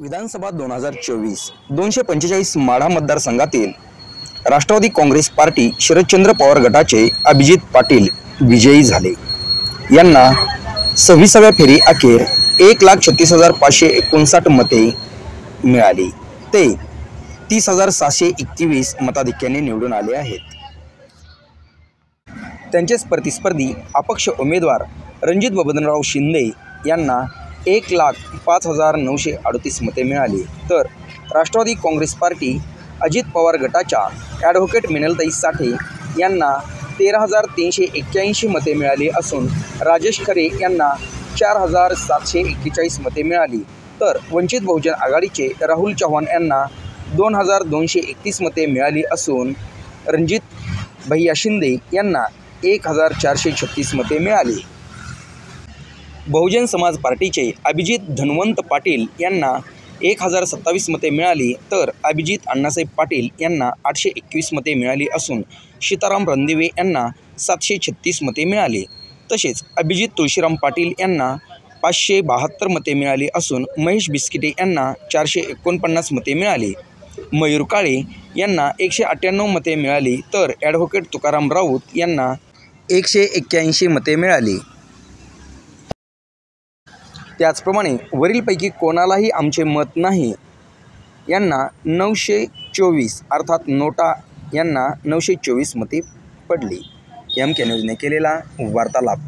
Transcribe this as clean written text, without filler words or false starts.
विधानसभा 2024 245 माढा मतदारसंघातील राष्ट्रवादी काँग्रेस पार्टी शरदचंद्र पवार गटाचे अभिजित पाटील विजयी झाले। यांना 26व्या फेरी अखेर 1,36,559 मते मिळाली। ते 30,721 मताधिक्याने निवडून आले आहेत। त्यांचेच प्रतिस्पर्धी अपक्ष उमेदवार रणजित बबनराव शिंदे यांना 1,05,938 मते मिळाली। तर राष्ट्रवादी काँग्रेस पार्टी अजित पवार गटाच्या ॲडव्होकेट मिनलताई साठे यांना 13,381 मते मिळाली असून राजेश खरे यांना 4,741 मते मिळाली। तर वंचित बहुजन आघाडीचे राहुल चव्हाण यांना 2,231 मते मिळाली असून रणजित भैया शिंदे यांना 1,436 मते मिळाली। बहुजन समाज पार्टीचे अभिजित धनवंत पाटील यांना 1,027 मते मिळाली। तर अभिजित अण्णासाहेब पाटील यांना 821 मते मिळाली असून सीताराम रणदिवे यांना 736 मते मिळाली। तसेच अभिजित तुळशीराम पाटील यांना 572 मते मिळाली असून महेश बिस्किटे यांना 449 मते मिळाली। मयूर काळे यांना 198 मते मिळाली। तर ॲडव्होकेट तुकाराम राऊत यांना 181 मते मिळाली। त्याचप्रमाणे वरीलपैकी कोणालाही आमचे मत नाही यांना 924 अर्थात नोटा यांना 924 मते पडली। MK न्यूजने केलेला वार्तालाप।